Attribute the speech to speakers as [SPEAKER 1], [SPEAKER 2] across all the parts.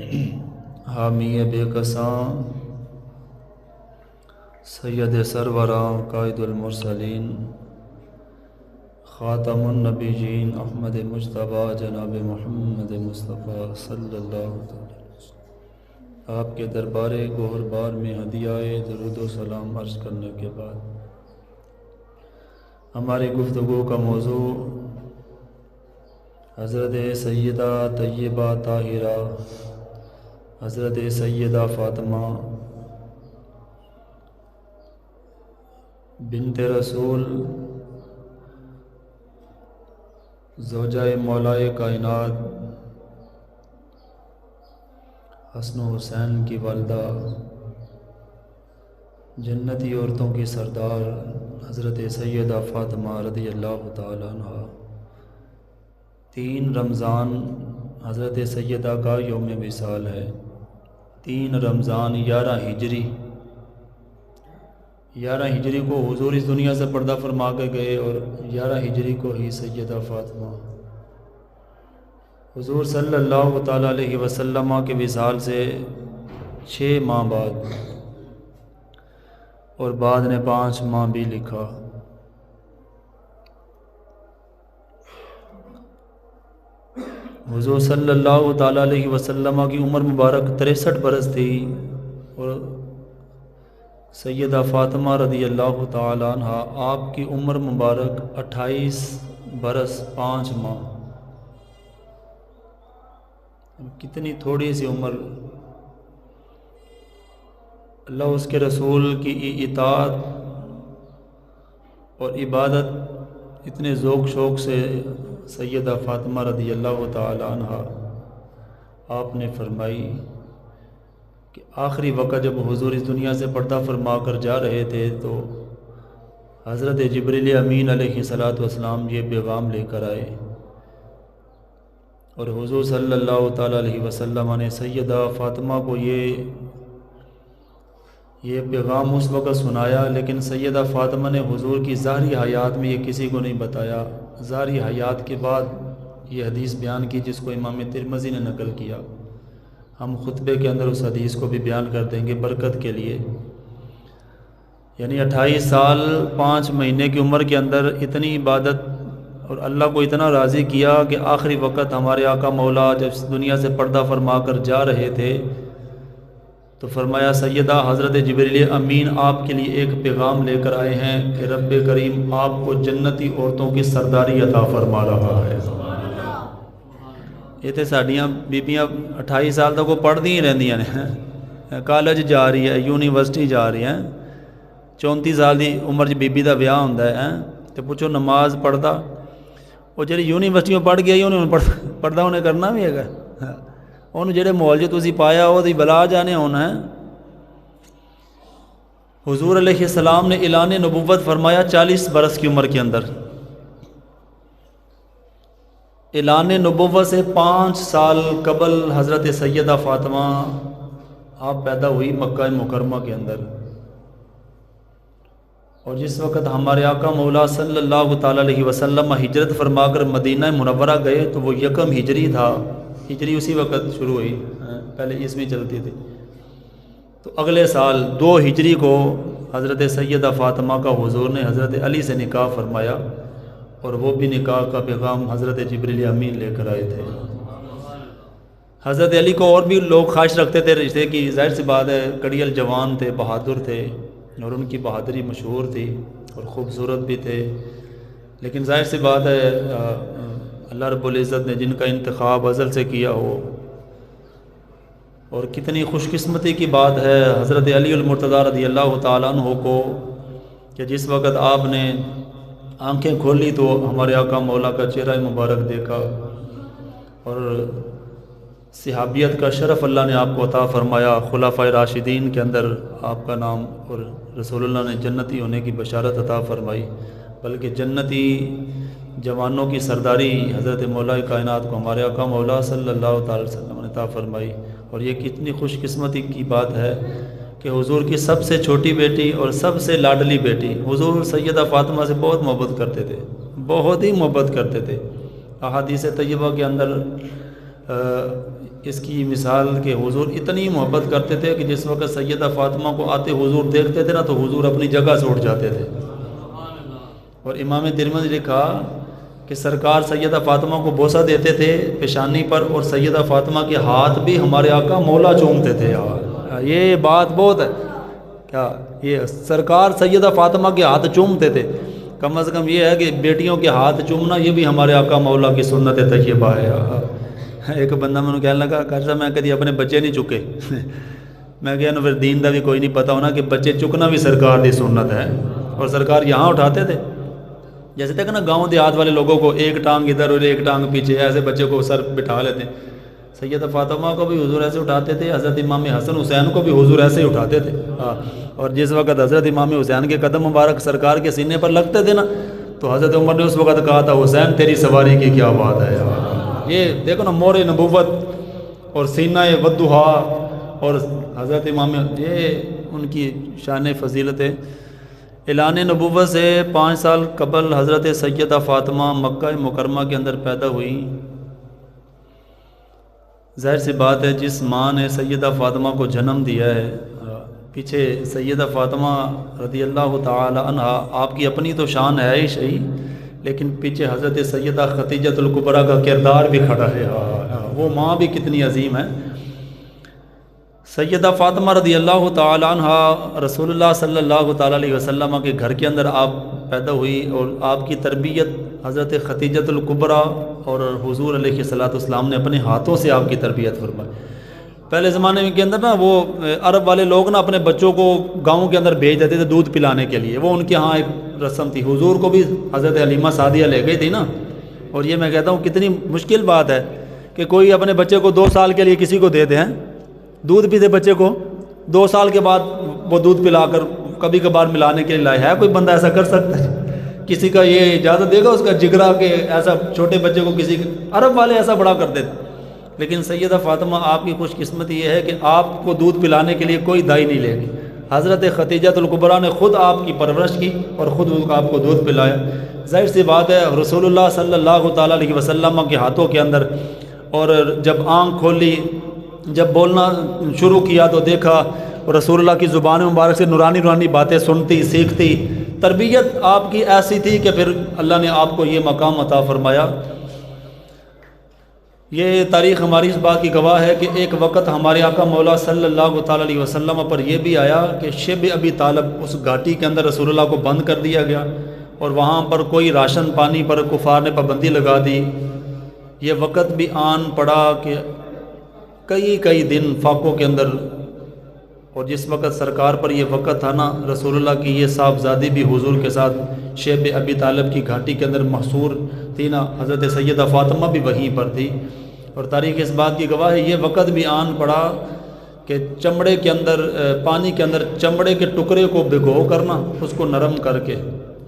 [SPEAKER 1] حامی بے کساں سید سروراں قائد المرسلین خاتم النبیین احمد مجتبیٰ جناب محمد مصطفیٰ صلی اللہ علیہ وسلم، آپ کے دربار گوہر بار میں ہدیہ درود و سلام عرض کرنے کے بعد ہماری گفتگو کا موضوع حضرت سیدہ طیبہ طاہرہ حضرت سیدہ فاطمہ بنت رسول زوجہ مولائے کائنات حسن و حسین کی والدہ جنتی عورتوں کی سردار حضرت سیدہ فاطمہ رضی اللہ تعالیٰ عنہ 3 رمضان حضرت سیدہ کا یوم وصال ہے۔ 3 رمضان 11 ہجری 11 ہجری کو حضور اس دنیا سے پردہ فرما کے گئے اور 11 ہجری کو ہی سیدہ فاطمہ حضور صلی اللہ تعالیٰ علیہ وسلم کے وصال سے 6 ماہ بعد اور بعد نے 5 ماہ بھی لکھا۔ حضور صلی اللہ تعالیٰ علیہ وسلم کی عمر مبارک 63 برس تھی اور سیدہ فاطمہ رضی اللہ تعالیٰ عنہ آپ کی عمر مبارک 28 برس 5 ماہ۔ کتنی تھوڑی سی عمر، اللہ اس کے رسول کی اطاعت اور عبادت اتنے ذوق شوق سے سیدہ فاطمہ رضی اللہ تعالی عنہ آپ نے فرمائی کہ آخری وقت جب حضور اس دنیا سے پردہ فرما کر جا رہے تھے تو حضرت جبریل امین علیہ السلام یہ پیغام لے کر آئے اور حضور صلی اللہ تعالی علیہ وسلم نے سیدہ فاطمہ کو یہ پیغام اس وقت سنایا، لیکن سیدہ فاطمہ نے حضور کی ظاہری حیات میں یہ کسی کو نہیں بتایا۔ ظاہری حیات کے بعد یہ حدیث بیان کی جس کو امام ترمذی نے نقل کیا۔ ہم خطبے کے اندر اس حدیث کو بھی بیان کر دیں گے برکت کے لیے۔ یعنی 28 سال 5 مہینے کی عمر کے اندر اتنی عبادت اور اللہ کو اتنا راضی کیا کہ آخری وقت ہمارے آقا مولا جب دنیا سے پردہ فرما کر جا رہے تھے تو فرمایا سیدہ حضرت جبریل امین آپ کے لیے ایک پیغام لے کر آئے ہیں کہ رب کریم آپ کو جنتی عورتوں کی سرداری عطا فرما رہا ہے۔ یہ تے ساڈیاں بیبیاں 28 سال تک وہ پڑھدی ہی رہندیاں نے، کالج جا رہی ہے، یونیورسٹی جا رہی ہے، 34 سال دی عمر چ بیبی دا ویاہ ہوندا ہے تے پوچھو نماز پڑھدا، وہ جڑی یونیورسٹی میں پڑھ گئی انہیں پردہ انہیں کرنا بھی ہے، انہوں جڑے ماحول جو تسی پایا وہ دی بلا جانے ہونا ہے۔ حضور علیہ السلام نے اعلان نبوت فرمایا 40 برس کی عمر کے اندر۔ اعلان نبوت سے 5 سال قبل حضرت سیدہ فاطمہ آپ پیدا ہوئی مکہ مکرمہ کے اندر، اور جس وقت ہمارے آقا مولا صلی اللہ تعالیٰ علیہ وسلم ہجرت فرما کر مدینہ منورہ گئے تو وہ 1 ہجری تھا، ہجری اسی وقت شروع ہوئی، پہلے عیسوی چلتی تھی۔ تو اگلے سال 2 ہجری کو حضرت سیدہ فاطمہ کا حضور نے حضرت علی سے نکاح فرمایا، اور وہ بھی نکاح کا پیغام حضرت جبریل امین لے کر آئے تھے۔ حضرت علی کو اور بھی لوگ خواہش رکھتے تھے رشتے کی، ظاہر سی بات ہے کڑیل جوان تھے، بہادر تھے اور ان کی بہادری مشہور تھی اور خوبصورت بھی تھے، لیکن ظاہر سی بات ہے اللہ رب العزت نے جن کا انتخاب ازل سے کیا ہو، اور کتنی خوش قسمتی کی بات ہے حضرت علی المرتضیٰ رضی اللہ تعالیٰ عنہ کو کہ جس وقت آپ نے آنکھیں کھولی تو ہمارے آقا مولا کا چہرہ مبارک دیکھا، اور صحابیت کا شرف اللہ نے آپ کو عطا فرمایا، خلفائے راشدین کے اندر آپ کا نام، اور رسول اللہ نے جنتی ہونے کی بشارت عطا فرمائی، بلکہ جنتی جوانوں کی سرداری حضرت مولا کائنات کو ہمارے آقا مولا صلی اللہ تعالی وسلم نے عطا فرمائی۔ اور یہ کتنی خوش قسمتی کی بات ہے کہ حضور کی سب سے چھوٹی بیٹی اور سب سے لاڈلی بیٹی، حضور سیدہ فاطمہ سے بہت محبت کرتے تھے، بہت ہی محبت کرتے تھے۔ احادیث طیبہ کے اندر اس کی مثال کہ حضور اتنی محبت کرتے تھے کہ جس وقت سیدہ فاطمہ کو آتے حضور دیکھتے تھے نا تو حضور اپنی جگہ سے اٹھ جاتے تھے۔ اور امام ترمذی نے لکھا کہ سرکار سیدہ فاطمہ کو بوسہ دیتے تھے پیشانی پر، اور سیدہ فاطمہ کے ہاتھ بھی ہمارے آقا مولا چومتے تھے۔ یہ بات بہت ہے کیا، یہ سرکار سیدہ فاطمہ کے ہاتھ چومتے تھے، کم از کم یہ ہے کہ بیٹیوں کے ہاتھ چومنا یہ بھی ہمارے آقا مولا کی سنت طیبہ ہے۔ ایک بندہ میں نے کہنے لگا کہ میں کدی اپنے بچے نہیں چکے میں کہا نا پھر دین دا بھی کوئی نہیں پتہ ہونا کہ بچے چکنا بھی سرکار دی سنت ہے، اور سرکار یہاں اٹھاتے تھے۔ جیسے دیکھا نا گاؤں دیہات والے لوگوں کو ایک ٹانگ ادھر اور ایک ٹانگ پیچھے، ایسے بچے کو سر بٹھا لیتے ہیں۔ سیدہ فاطمہ کو بھی حضور ایسے اٹھاتے تھے، حضرت امام حسن حسین کو بھی حضور ایسے ہی اٹھاتے تھے۔ اور جس وقت حضرت امام حسین کے قدم مبارک سرکار کے سینے پر لگتے تھے نا تو حضرت عمر نے اس وقت کہا تھا حسین تیری سواری کی کیا بات ہے۔ یہ دیکھو نا مور نبوت اور سینہ ودھا اور حضرت امام، یہ ان کی شان فضیلت ہے۔ اعلان نبوت سے 5 سال قبل حضرت سیدہ فاطمہ مکہ مکرمہ کے اندر پیدا ہوئی۔ ظاہر سی بات ہے جس ماں نے سیدہ فاطمہ کو جنم دیا ہے، پیچھے سیدہ فاطمہ رضی اللہ تعالی عنہ آپ کی اپنی تو شان ہے ہی صحیح، لیکن پیچھے حضرت سیدہ خدیجہ الکبریٰ کا کردار بھی کھڑا ہے۔ وہ ماں بھی کتنی عظیم ہے۔ سیدہ فاطمہ رضی اللہ تعالی عنہ رسول اللہ صلی اللہ تعالی علیہ وسلم کے گھر کے اندر آپ پیدا ہوئی، اور آپ کی تربیت حضرت خدیجہ الکبریٰ اور حضور علیہ الصلوۃ والسلام نے اپنے ہاتھوں سے آپ کی تربیت فرمائی۔ پہلے زمانے کے اندر نا وہ عرب والے لوگ نا اپنے بچوں کو گاؤں کے اندر بھیج دیتے تھے دودھ پلانے کے لیے، وہ ان کے ہاں ایک رسم تھی۔ حضور کو بھی حضرت حلیمہ سعدیہ لے گئی تھی نا، اور یہ میں کہتا ہوں کتنی مشکل بات ہے کہ کوئی اپنے بچے کو 2 سال کے لیے کسی کو دے دیں، دودھ پیتے بچے کو 2 سال کے بعد وہ دودھ پلا کر کبھی کبھار ملانے کے لیے لائے، ہے کوئی بندہ ایسا کر سکتا ہے؟ کسی کا یہ اجازت دے گا اس کا جگرا کہ ایسا چھوٹے بچے کو کسی عرب والے ایسا بڑا کرتے تھے۔ لیکن سیدہ فاطمہ آپ کی خوش قسمتی یہ ہے کہ آپ کو دودھ پلانے کے لیے کوئی دائی نہیں لے گی۔ حضرت خدیجہ الکبریٰ نے خود آپ کی پرورش کی اور خود آپ کو دودھ پلایا۔ ظاہر سی بات ہے رسول اللہ صلی اللہ تعالیٰ علیہ وسلم کے ہاتھوں کے اندر، اور جب آنکھ کھولی، جب بولنا شروع کیا تو دیکھا رسول اللہ کی زبان مبارک سے نورانی نورانی باتیں سنتی سیکھتی۔ تربیت آپ کی ایسی تھی کہ پھر اللہ نے آپ کو یہ مقام عطا فرمایا۔ یہ تاریخ ہماری اس بات کی گواہ ہے کہ ایک وقت ہمارے آقا مولا صلی اللہ تعالیٰ علیہ وسلم پر یہ بھی آیا کہ شب ابی طالب اس گھاٹی کے اندر رسول اللہ کو بند کر دیا گیا، اور وہاں پر کوئی راشن پانی پر کفار نے پابندی لگا دی۔ یہ وقت بھی آن پڑا کہ کئی دن فاقوں کے اندر، اور جس وقت سرکار پر یہ وقت تھا نا رسول اللہ کی یہ صاحبزادی بھی حضور کے ساتھ شیب ابی طالب کی گھاٹی کے اندر محصور تھی نا، حضرت سیدہ فاطمہ بھی وہیں پر تھی۔ اور تاریخ اس بات کی گواہ ہے یہ وقت بھی آن پڑا کہ چمڑے کے اندر، پانی کے اندر چمڑے کے ٹکڑے کو بھگو کرنا، اس کو نرم کر کے،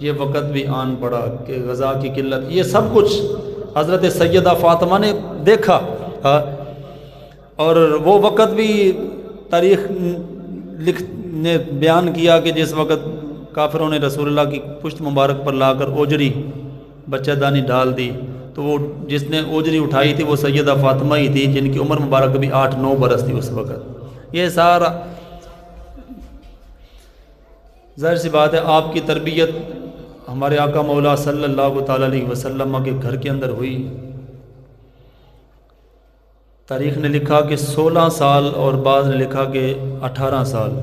[SPEAKER 1] یہ وقت بھی آن پڑا کہ غذا کی قلت، یہ سب کچھ حضرت سیدہ فاطمہ نے دیکھا۔ اور وہ وقت بھی تاریخ نے بیان کیا کہ جس وقت کافروں نے رسول اللہ کی پشت مبارک پر لا کر اوجری بچہ دانی ڈال دی، تو وہ جس نے اوجری اٹھائی تھی وہ سیدہ فاطمہ ہی تھی، جن کی عمر مبارک بھی 8-9 برس تھی اس وقت۔ یہ سارا ظاہر سی بات ہے آپ کی تربیت ہمارے آقا مولا صلی اللہ تعالیٰ علیہ وسلم کے گھر کے اندر ہوئی۔ تاریخ نے لکھا کہ 16 سال، اور بعض نے لکھا کہ 18 سال،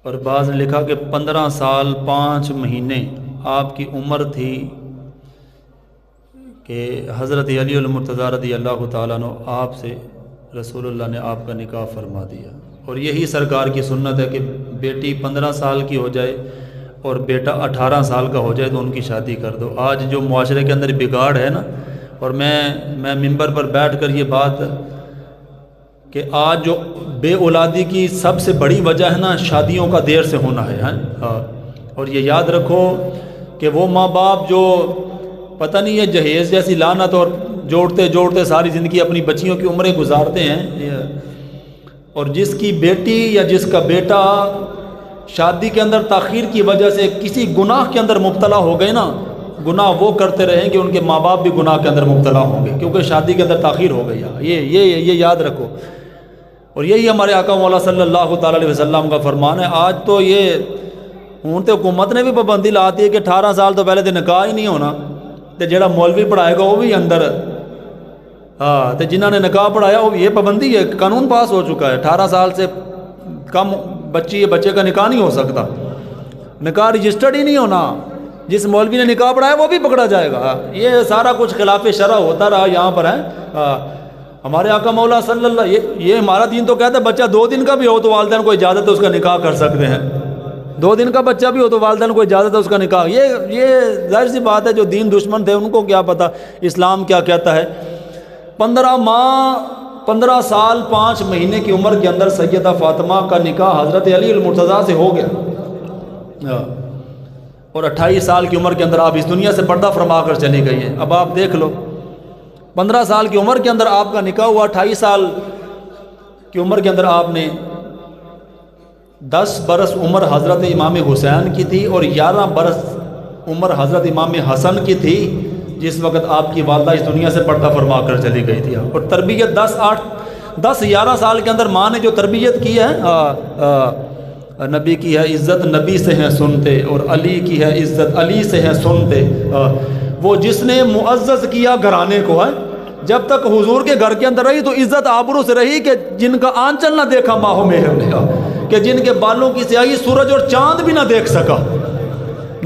[SPEAKER 1] اور بعض نے لکھا کہ 15 سال 5 مہینے آپ کی عمر تھی کہ حضرت علی المرتضیٰ رضی اللہ تعالیٰ عنہ آپ سے رسول اللہ نے آپ کا نکاح فرما دیا۔ اور یہی سرکار کی سنت ہے کہ بیٹی 15 سال کی ہو جائے اور بیٹا 18 سال کا ہو جائے تو ان کی شادی کر دو۔ آج جو معاشرے کے اندر بگاڑ ہے نا، اور میں ممبر پر بیٹھ کر یہ بات کہ آج جو بے اولادی کی سب سے بڑی وجہ ہے نا شادیوں کا دیر سے ہونا ہے۔ اور یہ یاد رکھو کہ وہ ماں باپ جو پتہ نہیں ہے جہیز جیسی لعنت اور جوڑتے جوڑتے ساری زندگی اپنی بچیوں کی عمریں گزارتے ہیں، اور جس کی بیٹی یا جس کا بیٹا شادی کے اندر تاخیر کی وجہ سے کسی گناہ کے اندر مبتلا ہو گئے نا، گناہ وہ کرتے رہیں کہ ان کے ماں باپ بھی گناہ کے اندر مبتلا ہوں گے، کیونکہ شادی کے اندر تاخیر ہو گئی ہے۔ یہ یاد رکھو، اور یہی ہمارے آقا مولا صلی اللہ تعالیٰ علیہ وسلم کا فرمان ہے۔ آج تو یہ ہوں تو حکومت نے بھی پابندی لاتی ہے کہ 18 سال تو پہلے تو نکاح ہی نہیں ہونا، تو جڑا مولوی پڑھائے گا وہ بھی اندر، تو جنہوں نے نکاح پڑھایا وہ یہ پابندی ہے، قانون پاس ہو چکا ہے، 18 سال سے کم بچے کا نکاح نہیں ہو سکتا، نکاح رجسٹرڈ ہی نہیں ہونا، جس مولوی نے نکاح پڑھایا وہ بھی پکڑا جائے گا۔ یہ سارا کچھ خلاف شرع ہوتا رہا یہاں پر ہے۔ ہمارے آقا مولا صلی اللہ، یہ ہمارا دین تو کہتا ہے بچہ 2 دن کا بھی ہو تو والدین کو اجازت ہے اس کا نکاح کر سکتے ہیں، 2 دن کا بچہ بھی ہو تو والدین کو اجازت ہے اس کا نکاح۔ یہ ظاہر سی بات ہے، جو دین دشمن تھے ان کو کیا پتہ اسلام کیا کہتا ہے۔ 15 سال 5 مہینے کی عمر کے اندر سیدہ فاطمہ کا نکاح حضرت علی المرتضیٰ سے ہو گیا، اور 28 سال کی عمر کے اندر آپ اس دنیا سے پردہ فرما کر چلی گئی ہیں۔ اب آپ دیکھ لو، 15 سال کی عمر کے اندر آپ کا نکاح ہوا، 28 سال کی عمر کے اندر آپ نے 10 برس عمر حضرت امام حسین کی تھی اور 11 برس عمر حضرت امام حسن کی تھی جس وقت آپ کی والدہ اس دنیا سے پردہ فرما کر چلی گئی تھی۔ اور تربیت 10-11 سال کے اندر ماں نے جو تربیت کی ہے، نبی کی ہے عزت نبی سے ہیں سنتے، اور علی کی ہے عزت علی سے ہیں سنتے۔ وہ جس نے معزز کیا گھرانے کو ہے، جب تک حضور کے گھر کے اندر رہی تو عزت آبرو سے رہی کہ جن کا آنچل نہ دیکھا ماہ مہر نے، کہ جن کے بالوں کی سیاہی سورج اور چاند بھی نہ دیکھ سکا۔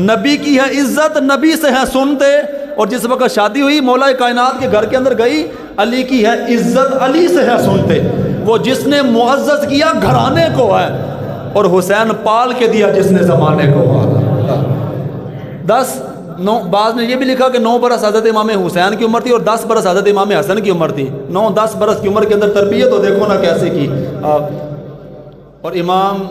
[SPEAKER 1] نبی کی ہے عزت نبی سے ہیں سنتے، اور جس وقت شادی ہوئی مولا کائنات کے گھر کے اندر گئی، علی کی ہے عزت علی سے ہے سنتے۔ وہ جس نے معزز کیا گھرانے کو ہے، اور حسین پال کے دیا جس نے زمانے کو۔ 9 بعض نے یہ بھی لکھا کہ 9 برس حضرت امام حسین کی عمر تھی اور 10 برس حضرت امام حسن کی عمر تھی۔ 9-10 برس کی عمر کے اندر تربیت تو دیکھو نا کیسے کی۔ اور امام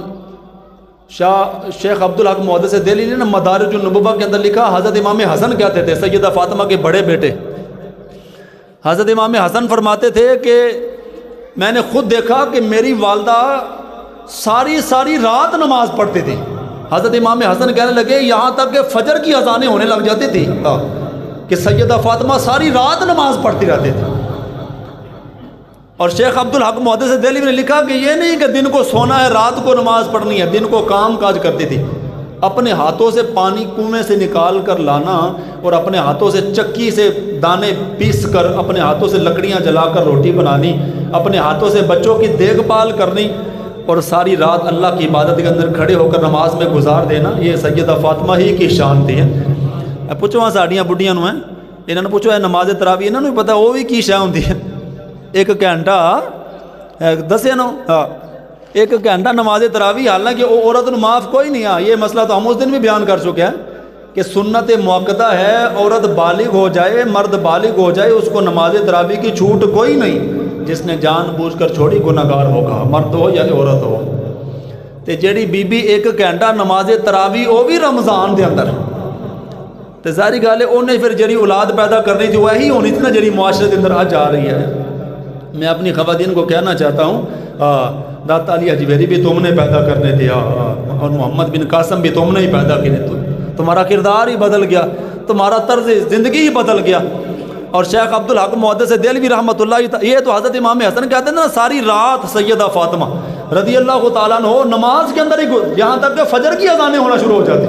[SPEAKER 1] شیخ عبدالحق محدث دہلوی نے مدارج النبوہ کے اندر لکھا، حضرت امام حسن کہتے تھے سیدہ فاطمہ کے بڑے بیٹے، حضرت امام حسن فرماتے تھے کہ میں نے خود دیکھا کہ میری والدہ ساری رات نماز پڑھتی تھی۔ حضرت امام حسن کہنے لگے یہاں تک کہ فجر کی اذانیں ہونے لگ جاتی تھی کہ سیدہ فاطمہ ساری رات نماز پڑھتی رہتی تھی۔ اور شیخ عبدالحق محدث دہلوی نے لکھا کہ یہ نہیں کہ دن کو سونا ہے رات کو نماز پڑھنی ہے، دن کو کام کاج کرتی تھی، اپنے ہاتھوں سے پانی کنویں سے نکال کر لانا، اور اپنے ہاتھوں سے چکی سے دانے پیس کر، اپنے ہاتھوں سے لکڑیاں جلا کر روٹی بنانی، اپنے ہاتھوں سے بچوں کی دیکھ بھال کرنی، اور ساری رات اللہ کی عبادت کے اندر کھڑے ہو کر نماز میں گزار دینا، یہ سیدہ فاطمہ ہی کی شان تھی۔ پوچھو وہاں ساڑیاں بڑھیاں نو ہیں، انہوں نے پوچھو ہے نماز تراویح انہوں نے پتا وہ بھی کی شان ہوتی ہے۔ 1 گھنٹہ دسے نو 1 گھنٹہ نماز تراویح، حالانکہ وہ عورت نو معاف کوئی نہیں ہے۔ یہ مسئلہ تو ہم اس دن بھی بیان کر چکے ہیں کہ سنت موقدہ ہے، عورت بالغ ہو جائے مرد بالغ ہو جائے اس کو نماز تراویح کی چھوٹ کوئی نہیں، جس نے جان بوجھ کر چھوڑی گناہگار ہوگا، مرد ہو یا عورت ہو۔ تے جیڑی بی بی 1 گھنٹہ نماز تراویح وہ بھی رمضان دے اندر، تے ظاہری گل ہے انہیں پھر جڑی اولاد پیدا کرنی تھی وہی ہونی تھی نا جڑی معاشرے کے اندر آج آ رہی ہے۔ میں اپنی خواتین کو کہنا چاہتا ہوں، داتا علی اجویری بھی تم نے پیدا کرنے تھے، اور محمد بن قاسم بھی تم نے ہی پیدا کیے، تمہارا کردار ہی بدل گیا، تمہارا طرز زندگی ہی بدل گیا۔ اور شیخ عبدالحق محدث دہلوی رحمۃ اللہ، یہ تو حضرت امام حسن کہتے ہیں نا ساری رات سیدہ فاطمہ رضی اللہ تعالیٰ عنہ نماز کے اندر ہی یہاں تک کہ فجر کی اذانیں ہونا شروع ہو جاتی۔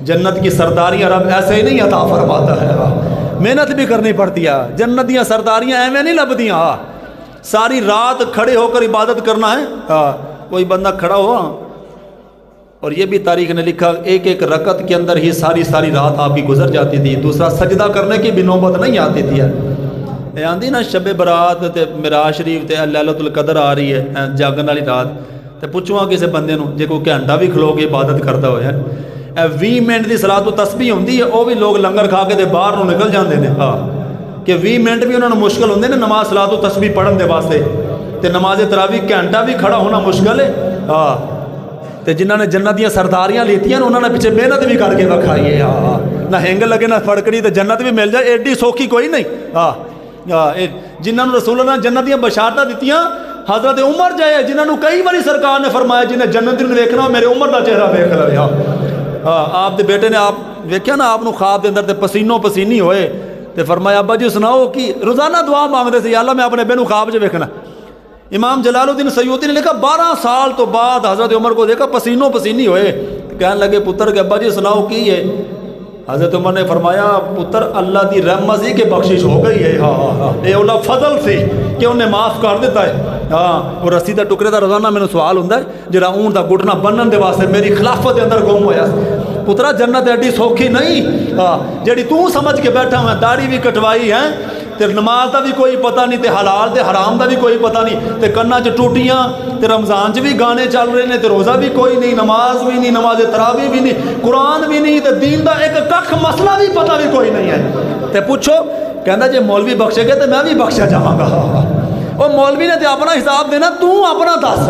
[SPEAKER 1] جنت کی سرداریاں رب ایسے ہی نہیں عطا فرماتا ہے، محنت بھی کرنی پڑتی ہے، جنت دیا سرداریاں ایویں نہیں لبدیاں، ساری رات کھڑے ہو کر عبادت کرنا ہے۔ کوئی بندہ کھڑا ہوا، اور یہ بھی تاریخ نے لکھا 1 رکعت کے اندر ہی ساری رات آپ کی گزر جاتی تھی، دوسرا سجدہ کرنے کی بھی نوبت نہیں آتی تھی۔ آندی نا شب برات تے معراج شریف تے لیلۃ القدر آ رہی ہے جاگن والی رات، تے پوچھواں کسی بندے نو جے کوئی گھنٹہ بھی کھلو کے عبادت کرتا ہوئے 20 منٹ کی صلاۃ و تسبیح ہوندی ہے، وہ بھی لوگ لنگر کھا کے تے باہر نو نکل جاندے نے، کہ 20 منٹ بھی انہوں نے مشکل ہوندے نے نماز صلاۃ و تسبیح پڑھن دے واسطے، تے نماز تراویح گھنٹہ بھی کھڑا ہونا مشکل ہے۔ تے جنہوں نے جنت دیا سرداریاں لیتیاں انہوں نے پیچھے محنت بھی کر کے رکھائی ہے، نہ ہنگ لگے نہ فڑکڑی، تے جنت بھی مل جائے ایڈی سوکھی کوئی نہیں۔ جنہوں نے رسول اللہ نے جنت دیا بشارتاں دتیاں، حضرت عمر جائے جنہوں نے کئی باری سرکار نے فرمایا جنہیں جنت دن دیکھنا میرے عمر کا چہرہ دیکھ لے، آپ دے بیٹے نے آپ ویکھیا نا آپ نو خواب دے اندر تے پسینوں پسینی ہوئے تے فرمایا ابا جی سناؤ کہ روزانہ دعا مانگدے سی یا اللہ میں اپنے بے نو خواب چ ویکھنا. امام جلال الدین سیوطی نے لکھا 12 سال تو بعد حضرت عمر کو دیکھا پسینوں پسینی ہوئے. کہنے لگے پتر کہ ابا جی سناؤ کی ہے؟ حضرت عمر نے فرمایا پتر اللہ دی رحمت سی کہ بخشش ہو گئی ہے. اے اولا فضل سی کہ انہیں معاف کر دیتا ہے. اور رسی دا ٹکڑے دا روزانہ میں نے سوال ہوندا ہے جڑا اون دا گھٹنا بنن دے واسطے میری خلافت دے اندر گم ہویا. پترا جنت ایڈی سوکھی نہیں جڑی تو سمجھ کے بیٹھا ہوا. داڑھی بھی کٹوائی ہے تے نماز دا بھی کوئی پتہ نہیں تے حلال تے حرام دا بھی کوئی پتہ نہیں تے کنا چ ٹوٹیاں تے رمضان چ بھی گانے چل رہے نے تے روزہ بھی کوئی نہیں, نماز بھی نہیں, نماز تراویح بھی نہیں, قرآن بھی نہیں تے دین دا ایک کخ مسئلہ بھی پتہ بھی کوئی نہیں ہے. تے پوچھو کہندا جے مولوی بخشے گے تے میں بھی بخشیا جاواں گا. او مولوی نے تے اپنا حساب دینا, تو اپنا دس.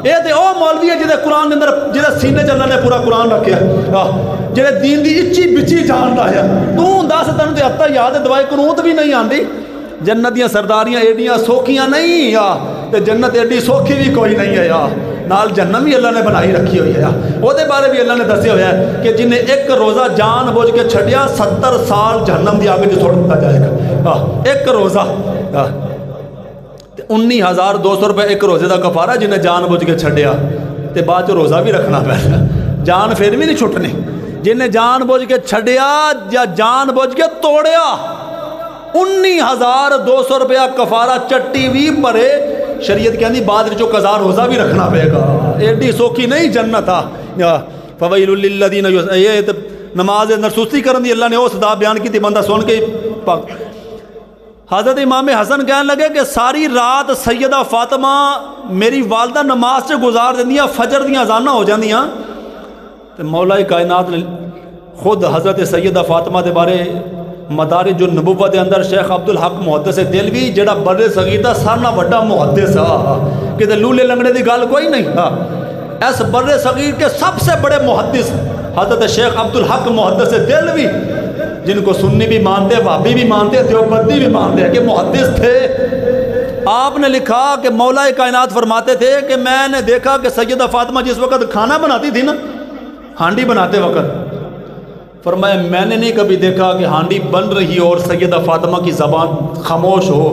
[SPEAKER 1] اے تے او مولوی ہے جدے قرآن دے اندر جدے سینے چ اللہ نے پورا قرآن رکھیا جڑے دین دی اچھی بچی جاندا ہے. تو دس تینوں تے حتیٰ یاد ہے دعائے قنوت بھی نہیں آندی. جنت دیاں سرداریاں ایڈیاں سوکھیاں نہیں تے جنت ایڈی سوکھی بھی کوئی نہیں ہے. نال جہنم بھی اللہ نے بنائی رکھی ہوئی ہے. وہ دے بارے بھی اللہ نے دسیا ہوا ہے کہ جنہیں ایک روزہ جان بوجھ کے چھڈیا 70 سال جہنم دی آگ وچ سٹ دتا جائے گا. ایک روزہ 19,200 روپے ایک روزے دا کفارہ جنہیں جان بوجھ کے چھڈیا تے بعد چ روزہ بھی رکھنا پڑا. جان پھر بھی نہیں چھٹنی. جنہیں جان بوجھ کے چھڈیا یا جان بوجھ کے توڑیا 19,200 روپیہ کفارہ چٹی بھی بھرے. شریعت کہندی بعد وچوں قضا روزہ بھی رکھنا پے گا. ایڈی سوکھی نہیں جنت فویل للذین یہ نماز اندر سستی کرن دی اللہ نے اس دا بیان کی تھی بندہ سن کے. حضرت امام حسن کہنے لگے کہ ساری رات سیدہ فاطمہ میری والدہ نماز سے گزار دیندیاں, فجر دیاں اذاناں ہو جاندیاں تے مولا کائنات نے خود حضرت سیدہ فاطمہ دے بارے مدارج النبوت دے اندر شیخ عبدالحق محدث دہلوی جڑا بر صغیر دا سارا وڈا محدث کہ لولے لنگڑے دی گل کوئی نہیں. اس بر صغیر کے سب سے بڑے محدث حضرت شیخ عبدالحق محدث دہلوی جن کو سنی بھی مانتے, وہابی بھی مانتے, دیوبندی بھی مانتے کہ محدث تھے. آپ نے لکھا کہ مولا کائنات فرماتے تھے کہ میں نے دیکھا کہ سیدہ فاطمہ جس وقت کھانا بناتی تھی نا, ہانڈی بناتے وقت, فرمایا میں نے نہیں کبھی دیکھا کہ ہانڈی بن رہی اور سیدہ فاطمہ کی زبان خاموش ہو.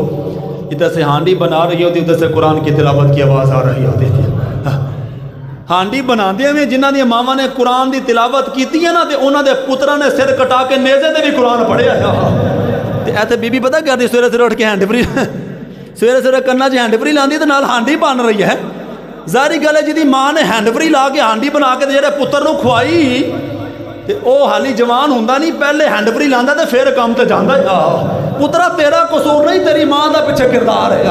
[SPEAKER 1] ادھر سے ہانڈی بنا رہی ہوتی, ادھر سے قرآن کی تلاوت کی آواز آ رہی ہوتی تھی. ہانڈی بنا دیا میں جنہ دی ماما نے قرآن دی تلاوت کیتی ہے نا تے انہاں دے پترا نے سر کٹا کے نیزے تے بھی قرآن پڑھیا ہے. تے ایتھے بی بی پتہ کیا دی سویرے سویرے اٹھ کے ہینڈ فری سویرے سویرے کرنا جی ہینڈ فری لاندی تے نال ہانڈی بن رہی ہے. ظاہری گل ہے جدی ماں نے ہینڈ فری لا کے ہانڈی بنا کے جڑے پتر نو کھوائی تے او حالی جوان ہوندا نہیں, پہلے ہینڈ فری لاندا تے پھر کام تے جاندا ہے. پترا تیرا قصور نہیں, تیری ماں دا پیچھے کردار ہے.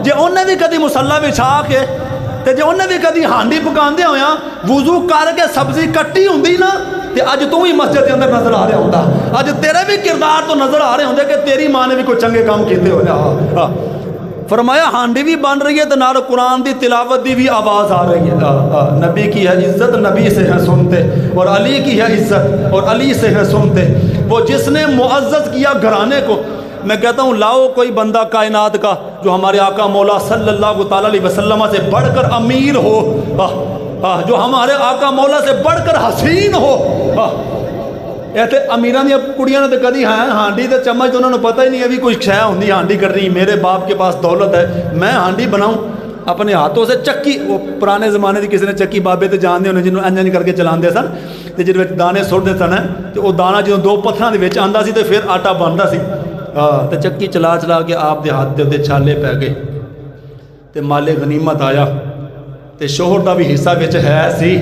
[SPEAKER 1] جے انہیں بھی کدی مصلا بچھا کے تے جے انہیں بھی کدی ہانڈی پکاندے ہویا وضو کر کے سبزی کٹی ہوندی نا تے اج تو ہی مسجد کے اندر نظر آ رہا ہوندا. اج تیرے بھی کردار تو نظر آ رہے ہوندے کہ تیری ماں نے بھی کوئی چنگے کام کیتے ہویا. فرمایا ہانڈی بھی بن رہی ہے تو نال قرآن دی تلاوت دی بھی آواز آ رہی ہے. نبی کی ہے عزت نبی سے ہے سنتے, اور علی کی ہے عزت اور علی سے ہے سنتے. وہ جس نے معزز کیا گھرانے کو, میں کہتا ہوں لاؤ کوئی بندہ کائنات کا جو ہمارے آقا مولا صلی اللہ تعالیٰ علیہ وسلم سے بڑھ کر امیر ہو, جو ہمارے آقا مولا سے بڑھ کر حسین ہو. ایتھے امیراں دی کڑیاں نے تے کدی ہانڈی تے چمچ تو انہوں نے پتہ ہی نہیں ابھی کوئی شے ہوندی ہانڈی کرنی. میرے باپ کے پاس دولت ہے, میں ہانڈی بناؤں اپنے ہاتھوں سے چکی, وہ پرانے زمانے دی کسی نے چکی بابے تے جاندے ہونے جنہوں انجن کر کے چلاندے سن تے جدوں دانے سٹدے سن تے وہ دانا جدوں 2 پتھراں دے وچ آندا سی تے پھر آٹا بندا سی. تے چکی چلا چلا کے آپ دے ہاتھ دے چھالے پہ گئے تے مال غنیمت آیا تے شوہر دا بھی حصہ وچ ہے سی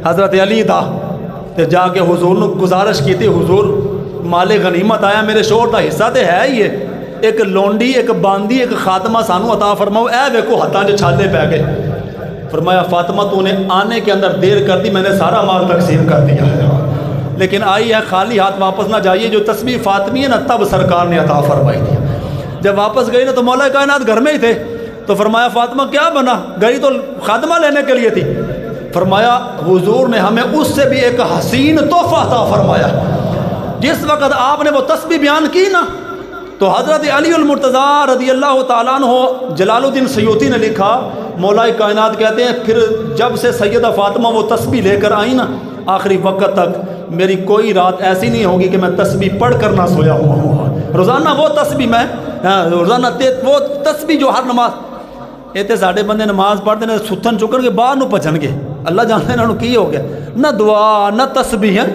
[SPEAKER 1] حضرت علی دا. تے جا کے حضور نے گزارش کی تھی, حضور مال غنیمت آیا, میرے شوہر دا حصہ تے ہے ہی ہے, ایک لونڈی ایک باندی ایک خاتمہ سانو عطا فرماؤ. اے ویکھو ہاتھاں جو چھالے پہ گئے. فرمایا فاطمہ تو نے آنے کے اندر دیر کر دی, میں نے سارا مال تقسیم کر دیا ہے, لیکن آئی ہے خالی ہاتھ واپس نہ جائیے. جو تسبیح فاطمی ہے نا تب سرکار نے عطا فرمائی تھی. جب واپس گئی نا تو مولا کائنات گھر میں ہی تھے, تو فرمایا فاطمہ کیا بنا, گئی تو خاتمہ لینے کے لیے تھی. فرمایا حضور نے ہمیں اس سے بھی ایک حسین تحفہ عطا فرمایا. جس وقت آپ نے وہ تسبیح بیان کی نا تو حضرت علی المرتضیٰ رضی اللہ تعالیٰ عنہ جلال الدین سیوطی نے لکھا, مولا کائنات کہتے ہیں پھر جب سے سیدہ فاطمہ وہ تسبیح لے کر آئی نا, آخری وقت تک میری کوئی رات ایسی نہیں ہوگی کہ میں تسبیح پڑھ کر نہ سویا ہوا ہوں. روزانہ وہ تسبیح میں روزانہ وہ تسبیح جو ہر نماز یہ ساڈے بندے نماز پڑھتے ہیں ستھن چکن کے باہر پچھن گے. اللہ جانتے ہیں انہوں کی ہو گیا, نہ دعا نہ تسبیح ہے.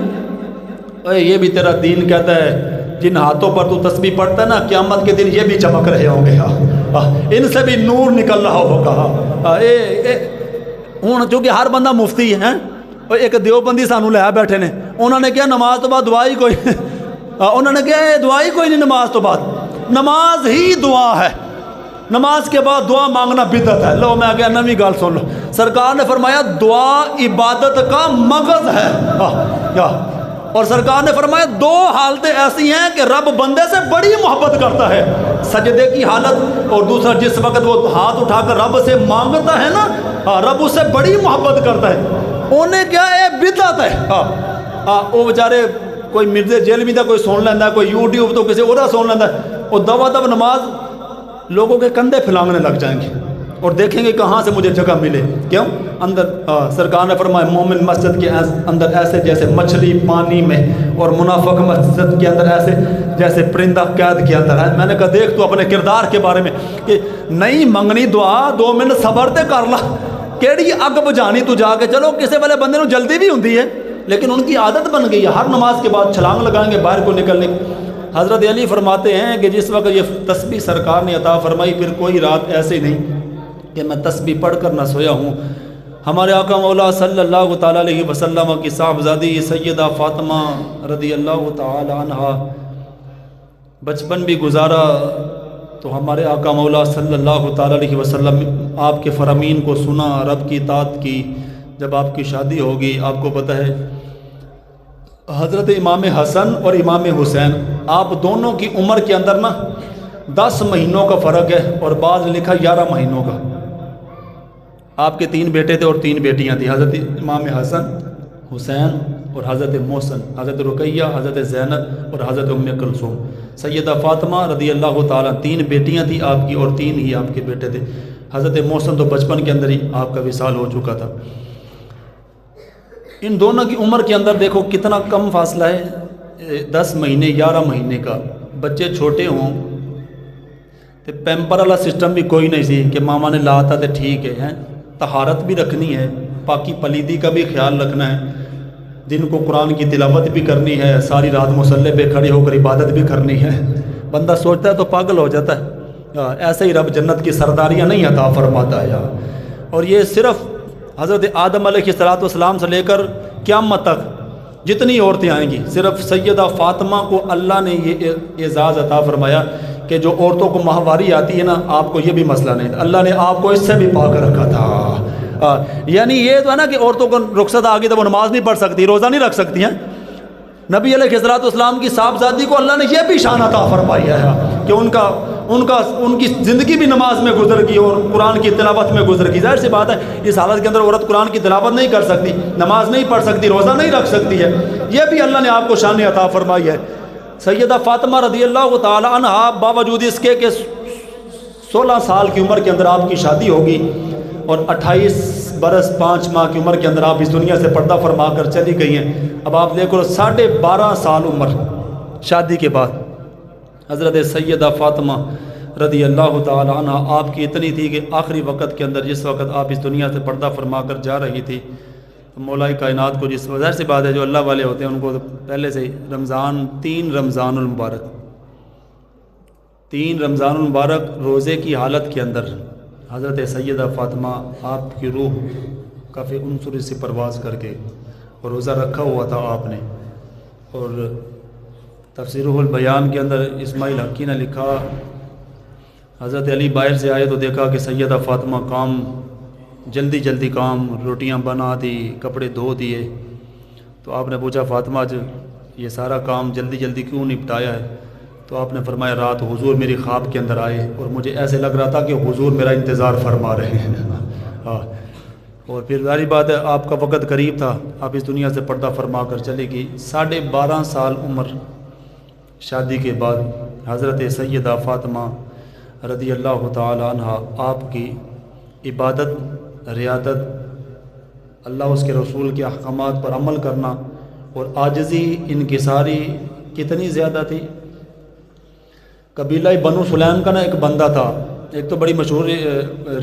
[SPEAKER 1] یہ بھی تیرا دین کہتا ہے جن ہاتھوں پر تو تسبیح پڑھتا ہے نا قیامت کے دن یہ بھی چمک رہے ہوں گے, ان سے بھی نور نکل رہا ہوگا. ہوں چونکہ ہر بندہ مفتی ہے, ایک دیوبندی سانو لے بیٹھے نے, انہوں نے کیا نماز تو بعد دعا ہی کوئی انہوں نے کیا دعا ہی کوئی نہیں نماز تو بعد, نماز ہی دعا ہے, نماز کے بعد دعا مانگنا بدعت ہے. لو میں آگے نویں گال سن لو, سرکار نے فرمایا دعا عبادت کا مغز ہے. اور سرکار نے فرمایا دو حالتیں ایسی ہیں کہ رب بندے سے بڑی محبت کرتا ہے, سجدے کی حالت, اور دوسرا جس وقت وہ ہاتھ اٹھا کر رب سے مانگتا ہے نا, رب اس سے بڑی محبت کرتا ہے. انہیں کیا ہے بدعت ہے. وہ بیچارے کوئی مرزے جیل میں دا کوئی سن لینا, کوئی یوٹیوب تو کسی اور سن لینا, وہ دوا دب نماز لوگوں کے کندھے پھلانگنے لگ جائیں گے اور دیکھیں گے کہاں سے مجھے جگہ ملے. کیوں اندر سرکار نے فرمایا مومن مسجد کے اندر ایسے جیسے مچھلی پانی میں, اور منافق مسجد کے اندر ایسے جیسے پرندہ قید کے اندر ہے. میں نے کہا دیکھ تو اپنے کردار کے بارے میں کہ نہیں منگنی دعا 2 منٹ صبر تے کر لا, کیڑی اگ بجھانی تو جا کے. چلو کسی والے بندے نو جلدی بھی ہوندی ہے لیکن ان کی عادت بن گئی ہے ہر نماز کے بعد چھلانگ لگائیں گے باہر کو نکلنے. حضرت علی فرماتے ہیں کہ جس وقت یہ تسبیح سرکار نے عطا فرمائی پھر کوئی رات ایسے نہیں کہ میں تسبیح پڑھ کر نہ سویا ہوں. ہمارے آقا مولا صلی اللہ تعالیٰ علیہ وسلم کی صاحبزادی سیدہ فاطمہ رضی اللہ تعالی عنہا بچپن بھی گزارا تو ہمارے آقا مولا صلی اللہ تعالیٰ علیہ وسلم آپ کے فرامین کو سنا, رب کی اطاعت کی. جب آپ کی شادی ہوگی آپ کو پتہ ہے حضرت امام حسن اور امام حسین آپ دونوں کی عمر کے اندر نا 10 مہینوں کا فرق ہے, اور بعض نے لکھا 11 مہینوں کا. آپ کے 3 بیٹے تھے اور 3 بیٹیاں تھیں, حضرت امام حسن, حسین اور حضرت محسن, حضرت رقیہ, حضرت زینب اور حضرت ام کلثوم. سیدہ فاطمہ رضی اللہ تعالیٰ 3 بیٹیاں تھیں آپ کی اور 3 ہی آپ کے بیٹے تھے. حضرت محسن تو بچپن کے اندر ہی آپ کا وصال ہو چکا تھا. ان دونوں کی عمر کے اندر دیکھو کتنا کم فاصلہ ہے, 10 مہینے 11 مہینے کا. بچے چھوٹے ہوں تو پیمپر والا سسٹم بھی کوئی نہیں سی کہ ماما نے لاتا تو ٹھیک ہے, طہارت بھی رکھنی ہے, پاکی پلیدی کا بھی خیال رکھنا ہے, دن کو قرآن کی تلاوت بھی کرنی ہے, ساری رات مصلے پہ کھڑے ہو کر عبادت بھی کرنی ہے. بندہ سوچتا ہے تو پاگل ہو جاتا ہے. ایسے ہی رب جنت کی سرداریاں نہیں عطا فرماتا ہے. اور یہ صرف حضرت آدم علیہ السلام سے لے کر قیامت تک جتنی عورتیں آئیں گی, صرف سیدہ فاطمہ کو اللہ نے یہ اعزاز عطا فرمایا کہ جو عورتوں کو ماہواری آتی ہے نا, آپ کو یہ بھی مسئلہ نہیں تھا, اللہ نے آپ کو اس سے بھی پاک رکھا تھا. یعنی یہ تو ہے نا کہ عورتوں کو رخصت آ گئی تو وہ نماز نہیں پڑھ سکتی, روزہ نہیں رکھ سکتی ہیں. نبی علیہ السلام کی صاحبزادی کو اللہ نے یہ بھی شان عطا فرمایا ہے کہ ان کی زندگی بھی نماز میں گزر گئی اور قرآن کی تلاوت میں گزر گئی. ظاہر سی بات ہے اس حالت کے اندر عورت قرآن کی تلاوت نہیں کر سکتی, نماز نہیں پڑھ سکتی, روزہ نہیں رکھ سکتی ہے. یہ بھی اللہ نے آپ کو شان عطا فرمائی ہے. سیدہ فاطمہ رضی اللہ تعالی عنہا باوجود اس کے کہ 16 سال کی عمر کے اندر آپ کی شادی ہوگی اور 28 برس 5 ماہ کی عمر کے اندر آپ اس دنیا سے پردہ فرما کر چلی گئی ہیں. اب آپ دیکھو 12.5 سال عمر شادی کے بعد حضرت سیدہ فاطمہ رضی اللہ تعالی عنہ آپ کی اتنی تھی کہ آخری وقت کے اندر جس وقت آپ اس دنیا سے پردہ فرما کر جا رہی تھی تو مولا کائنات کو جس ظاہر سی بات ہے جو اللہ والے ہوتے ہیں ان کو پہلے سے رمضان 3 رمضان المبارک 3 رمضان المبارک روزے کی حالت کے اندر حضرت سیدہ فاطمہ آپ کی روح کافی عنصری سے پرواز کر کے اور روزہ رکھا ہوا تھا آپ نے. اور تفسیر البیان کے اندر اسماعیل حقی نے لکھا حضرت علی باہر سے آئے تو دیکھا کہ سیدہ فاطمہ کام جلدی کام روٹیاں بنا دی, کپڑے دھو دیے. تو آپ نے پوچھا فاطمہ آج یہ سارا کام جلدی کیوں نپٹایا ہے؟ تو آپ نے فرمایا رات حضور میری خواب کے اندر آئے اور مجھے ایسے لگ رہا تھا کہ حضور میرا انتظار فرما رہے ہیں. اور پھر ظاہری بات ہے آپ کا وقت قریب تھا, آپ اس دنیا سے پردہ فرما کر چلے گی. 12.5 سال عمر شادی کے بعد حضرت سیدہ فاطمہ رضی اللہ تعالی عنہ آپ کی عبادت ریادت اللہ اس کے رسول کے احکامات پر عمل کرنا اور عاجزی انکساری کتنی زیادہ تھی۔ قبیلہ بنو سلیم کا نا ایک بندہ تھا، ایک تو بڑی مشہور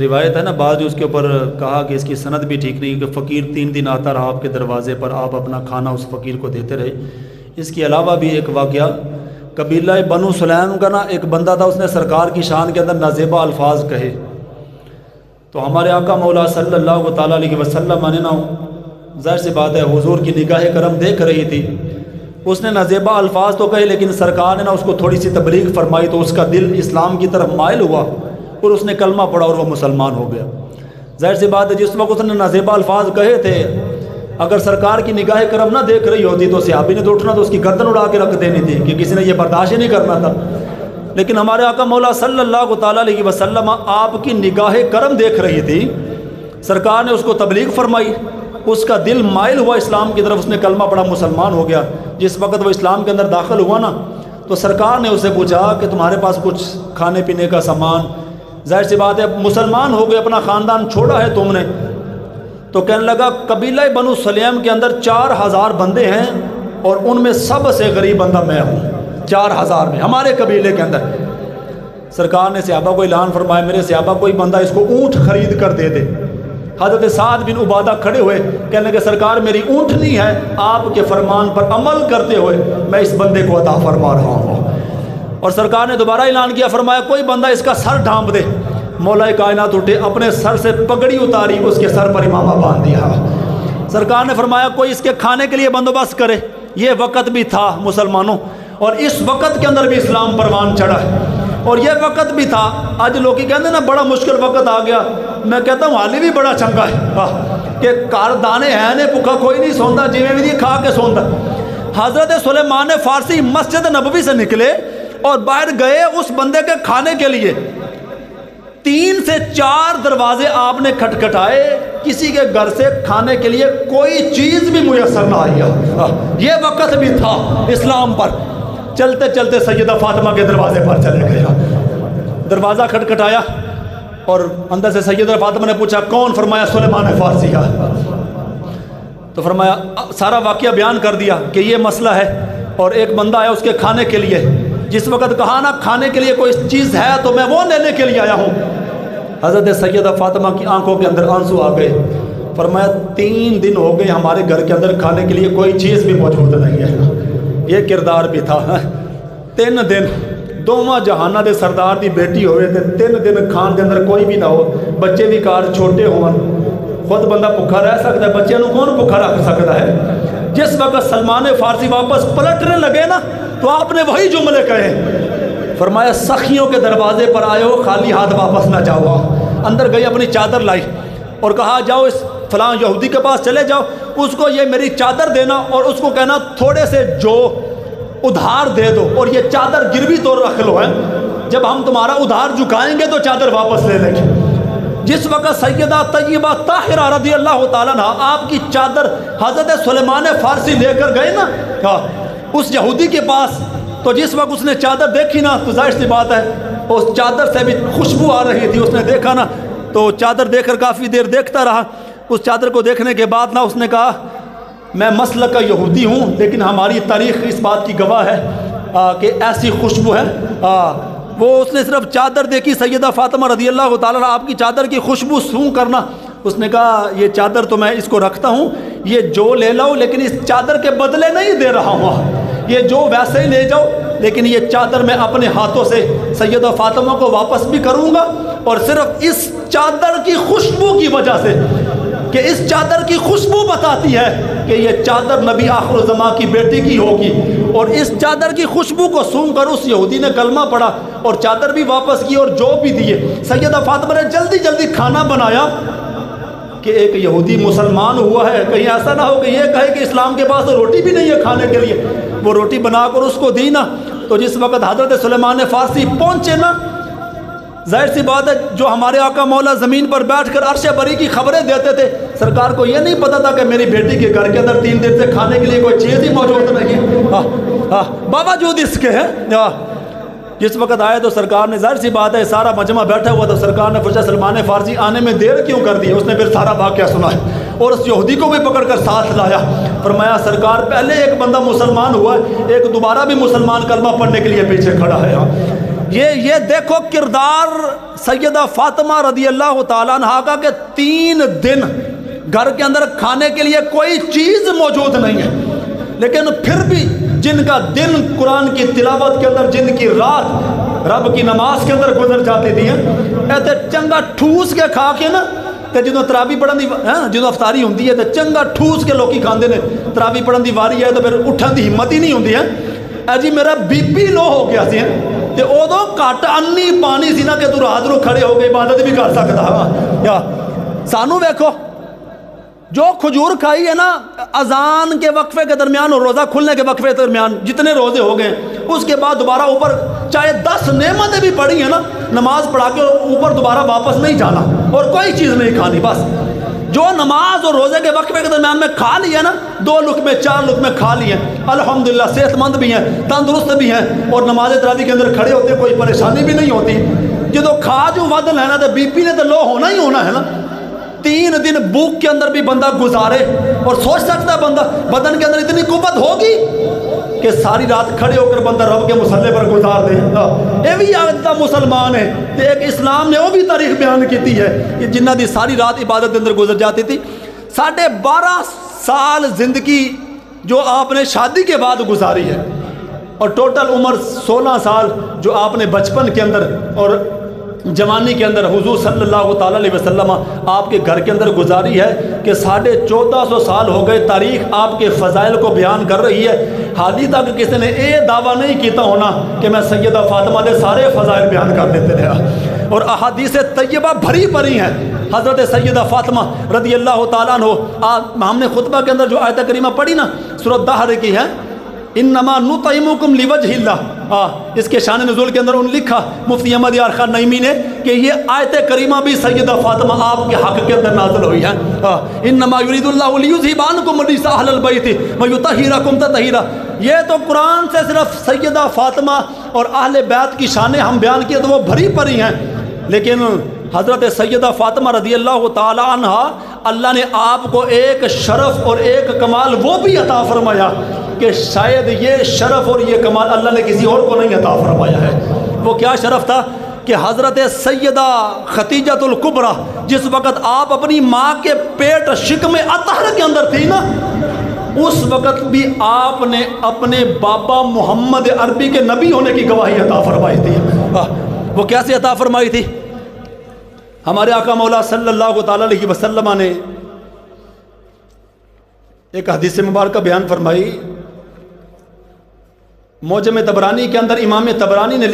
[SPEAKER 1] روایت ہے نا، بعض اس کے اوپر کہا کہ اس کی سند بھی ٹھیک نہیں، کہ فقیر 3 دن آتا رہا آپ کے دروازے پر، آپ اپنا کھانا اس فقیر کو دیتے رہے۔ اس کے علاوہ بھی ایک واقعہ، قبیلہ بنو سلیم کا نا ایک بندہ تھا، اس نے سرکار کی شان کے اندر نازیبا الفاظ کہے، تو ہمارے آقا مولا صلی اللہ تعالیٰ علیہ وسلم نے نا، ظاہر سی بات ہے حضور کی نگاہ کرم دیکھ رہی تھی، اس نے نازیبا الفاظ تو کہے، لیکن سرکار نے نا اس کو تھوڑی سی تبلیغ فرمائی تو اس کا دل اسلام کی طرف مائل ہوا اور اس نے کلمہ پڑھا اور وہ مسلمان ہو گیا۔ ظاہر سی بات ہے جس وقت اس نے نازیبا الفاظ کہے تھے، اگر سرکار کی نگاہ کرم نہ دیکھ رہی ہوتی تو صحابی نے تو اٹھنا تو اس کی گردن اڑا کے رکھ دینی تھی کہ کسی نے یہ برداشت ہی نہیں کرنا تھا، لیکن ہمارے آقا مولا صلی اللہ تعالیٰ علیہ وسلم آپ کی نگاہ کرم دیکھ رہی تھی، سرکار نے اس کو تبلیغ فرمائی، اس کا دل مائل ہوا اسلام کی طرف، اس نے کلمہ پڑھا، مسلمان ہو گیا۔ جس وقت وہ اسلام کے اندر داخل ہوا نا تو سرکار نے اسے پوچھا کہ تمہارے پاس کچھ کھانے پینے کا سامان، ظاہر سی بات ہے مسلمان ہو گئے، اپنا خاندان چھوڑا ہے تم نے، تو کہنے لگا قبیلہ بنو سلیم کے اندر 4000 بندے ہیں اور ان میں سب سے غریب بندہ میں ہوں، 4000 میں ہمارے قبیلے کے اندر۔ سرکار نے صحابہ کو اعلان فرمایا، میرے صحابہ کوئی بندہ اس کو اونٹ خرید کر دے دے۔ حضرت سعد بن عبادہ کھڑے ہوئے، کہنے لگے سرکار میری اونٹنی ہے، آپ کے فرمان پر عمل کرتے ہوئے میں اس بندے کو عطا فرما رہا ہوں۔ اور سرکار نے دوبارہ اعلان کیا، فرمایا کوئی بندہ اس کا سر ڈھانپ دے۔ مولا کائنات اٹھے، اپنے سر سے پگڑی اتاری، اس کے سر پر امامہ باندھ دیا۔ سرکار نے فرمایا کوئی اس کے کھانے کے لیے بندوبست کرے۔ یہ وقت بھی تھا مسلمانوں، اور اس وقت کے اندر بھی اسلام پروان چڑھا ہے، اور یہ وقت بھی تھا۔ آج لوگ کہتے ہیں نا بڑا مشکل وقت آ گیا، میں کہتا ہوں حالی بھی بڑا چنگا ہے کہ کار دانے ہیں نے بھوکا کوئی نہیں سوندا، جی میں بھی کھا کے سوندا۔ حضرت سلیمان فارسی مسجد نبوی سے نکلے اور باہر گئے اس بندے کے کھانے کے لیے، 3 سے 4 دروازے آپ نے کھٹکھٹائے، کسی کے گھر سے کھانے کے لیے کوئی چیز بھی میسر نہ آئی۔ یہ وقت بھی تھا اسلام پر۔ چلتے چلتے سیدہ فاطمہ کے دروازے پر چلے گئے، دروازہ کھٹکھٹایا اور اندر سے سیدہ فاطمہ نے پوچھا کون؟ فرمایا سلیمان فارسی کا۔ تو فرمایا سارا واقعہ بیان کر دیا کہ یہ مسئلہ ہے اور ایک بندہ آیا اس کے کھانے کے لیے۔ جس وقت کہا نا کھانے کے لیے کوئی چیز ہے تو میں وہ لینے کے لیے آیا ہوں، حضرت سیدہ فاطمہ کی آنکھوں کے اندر آنسو آ گئے۔ فرمایا 3 دن ہو گئے ہمارے گھر کے اندر کھانے کے لیے کوئی چیز بھی موجود نہیں ہے۔ یہ کردار بھی تھا۔ 3 دن دوواں جہانہ دے سردار دی بیٹی ہوئے تھے، 3 دن کھان دے اندر کوئی بھی نہ ہو، بچے بھی کار چھوٹے ہوں، خود بندہ بھوکا رہ سکتا ہے، بچے نو کون بھوکا رکھ سکتا ہے؟ جس وقت سلمان فارسی واپس پلٹنے لگے نا تو آپ نے وہی جملے کہے، فرمایا سخیوں کے دروازے پر آئے ہو، خالی ہاتھ واپس نہ جاؤ۔ اندر گئی، اپنی چادر لائی اور کہا جاؤ اس فلاں یہودی کے پاس چلے جاؤ، اس کو یہ میری چادر دینا اور اس کو کہنا تھوڑے سے جو ادھار دے دو اور یہ چادر گروی تو رکھ لو، ہے جب ہم تمہارا ادھار جھکائیں گے تو چادر واپس لے لیں گے۔ جس وقت سیدہ طیبہ طاہرہ رضی اللہ تعالیٰ عنہ آپ کی چادر حضرت سلیمان فارسی لے کر گئے نا اس یہودی کے پاس، تو جس وقت اس نے چادر دیکھی نا تو ظاہر سی بات ہے اس چادر سے بھی خوشبو آ رہی تھی۔ اس نے دیکھا نا تو چادر دیکھ کر کافی دیر دیکھتا رہا۔ اس چادر کو دیکھنے کے بعد نا اس نے کہا میں مسلک کا یہودی ہوں، لیکن ہماری تاریخ اس بات کی گواہ ہے کہ ایسی خوشبو ہے۔ وہ اس نے صرف چادر دیکھی، سیدہ فاطمہ رضی اللہ تعالیٰ آپ کی چادر کی خوشبو سونگھ کرنا، اس نے کہا یہ چادر تو میں اس کو رکھتا ہوں، یہ جو لے لو لیکن اس چادر کے بدلے نہیں دے رہا ہوں، یہ جو ویسے ہی لے جاؤ، لیکن یہ چادر میں اپنے ہاتھوں سے سیدہ فاطمہ کو واپس بھی کروں گا، اور صرف اس چادر کی خوشبو کی وجہ سے، کہ اس چادر کی خوشبو بتاتی ہے کہ یہ چادر نبی آخر الزمان کی بیٹی کی ہوگی، اور اس چادر کی خوشبو کو سونگھ کر اس یہودی نے کلمہ پڑھا اور چادر بھی واپس کی اور جو بھی دیے۔ سیدہ فاطمہ نے جلدی جلدی کھانا بنایا کہ ایک یہودی مسلمان ہوا ہے، کہیں ایسا نہ ہو کہ یہ کہے کہ اسلام کے پاس تو روٹی بھی نہیں ہے کھانے کے لیے۔ وہ روٹی بنا کر اس کو دی نا، تو جس وقت حضرت سلیمان فارسی پہنچے نا، ظاہر سی بات ہے جو ہمارے آقا مولا زمین پر بیٹھ کر عرش بری کی خبریں دیتے تھے، سرکار کو یہ نہیں پتا تھا کہ میری بیٹی کے گھر کے اندر 3 دن سے کھانے کے لیے کوئی چیز ہی موجود نہیں ہے، باوجود اس کے ہے۔ جس وقت آئے تو سرکار نے، ظاہر سی بات ہے سارا مجمع بیٹھا ہوا، تو سرکار نے پوچھا سلمان فارسی آنے میں دیر کیوں کر دی؟ اس نے پھر سارا واقعہ سنا ہے، اور اس یہودی کو بھی پکڑ کر ساتھ لایا. فرمایا سرکار پہلے ایک بندہ مسلمان ہوا ہے, ایک دوبارہ بھی مسلمان کلمہ پڑھنے کے لیے پیچھے کھڑا ہے. یہ دیکھو کردار سیدہ فاطمہ رضی اللہ تعالیٰ عنہا کا کہ 3 دن گھر کے اندر کھانے کے لیے کوئی چیز موجود نہیں ہے, لیکن پھر بھی جن کا دن قرآن کی تلاوت کے اندر, جن کی رات رب کی نماز کے اندر گزر جاتی تھی, ایسے چنگا ٹھوس کے کھا کے نا تے جدوں تراوی پڑھن دی جدوں افطاری ہوندی ہے تے چنگا ٹھوس کے لوکی کھاندے نے. تراوی پڑھن دی واری ہے تو پھر اٹھن دی ہمت ہی نہیں ہوندی ہے. اے جی میرا بی پی لو ہو گیا سی تے ادوں گھٹ انی پانی سی نا کہ تو رات نو کھڑے ہو کے عبادت بھی کر سکدا وا. یا سانو ویکھو جو کھجور کھائی ہے نا اذان کے وقفے کے درمیان اور روزہ کھلنے کے وقفے کے درمیان جتنے روزے ہو گئے, اس کے بعد دوبارہ اوپر چاہے 10 نعمتیں بھی پڑھی ہیں نا, نماز پڑھا کے اوپر دوبارہ واپس نہیں جانا اور کوئی چیز نہیں کھانی. بس جو نماز اور روزے کے وقفے کے درمیان میں کھا لیا نا, 2 لقمے 4 لقمے کھا لیے, الحمدللہ صحت مند بھی ہیں, تندرست بھی ہیں, اور نماز تراویح کے اندر کھڑے ہوتے کوئی پریشانی بھی نہیں ہوتی. جدو کھا جو ودن ہے نا تو بی پی نے تو لو ہونا ہی ہونا ہے نا. 3 دن بھوک کے اندر بھی بندہ گزارے, اور سوچ سکتا ہے بندہ بدن کے اندر اتنی قوت ہوگی کہ ساری رات کھڑے ہو کر بندہ رب کے مصلے پر گزار دے. یہ بھی آتا مسلمان ہے. ایک اسلام نے وہ بھی تاریخ بیان کی ہے کہ جنہ دی ساری رات عبادت کے اندر گزر جاتی تھی. 12.5 سال زندگی جو آپ نے شادی کے بعد گزاری ہے, اور ٹوٹل عمر 16 سال جو آپ نے بچپن کے اندر اور جوانی کے اندر حضور صلی اللہ تعالیٰ علیہ وسلم آپ کے گھر کے اندر گزاری ہے کہ 1450 سال ہو گئے. تاریخ آپ کے فضائل کو بیان کر رہی ہے. حالی تک کسی نے یہ دعویٰ نہیں کیتا ہونا کہ میں سیدہ فاطمہ دے سارے فضائل بیان کر دیتے رہا, اور احادیث طیبہ بھری پڑی ہیں. حضرت سیدہ فاطمہ رضی اللہ تعالیٰ عنہ, ہم نے خطبہ کے اندر جو آیت کریمہ پڑھی نا سورۃ دہر کی ہے, انما نطعمکم لوجہ اللہ, اس کے شان نزول کے اندر ان لکھا مفتی احمد یار خان نعیمی نے کہ یہ آیت کریمہ بھی سیدہ فاطمہ آپ کے حق کے اندر نازل ہوئی ہے. انما یرید اللہ لیذھب عنکم الرجس اہل البیت ویطہرکم تطہیرا. یہ تو قرآن سے صرف سیدہ فاطمہ اور اہل بیت کی شانیں ہم بیان کیے تو وہ بھری پڑی ہیں, لیکن حضرت سیدہ فاطمہ رضی اللہ تعالی عنہ اللہ نے آپ کو ایک شرف اور ایک کمال وہ بھی عطا فرمایا کہ شاید یہ شرف اور یہ کمال اللہ نے کسی اور کو نہیں عطا فرمایا ہے. وہ کیا شرف تھا کہ حضرت سیدہ خدیجۃ الکبریٰ جس وقت آپ اپنی ماں کے پیٹ شکم اطہر کے اندر تھی نا, اس وقت بھی آپ نے اپنے بابا محمد عربی کے نبی ہونے کی گواہی عطا فرمائی تھی. وہ کیسے عطا فرمائی تھی؟ ہمارے آقا مولا صلی اللہ تعالیٰ علیہ وسلم نے ایک حدیث مبارکہ بیان فرمائی. معجم طبرانی کے اندر امام طبرانی نے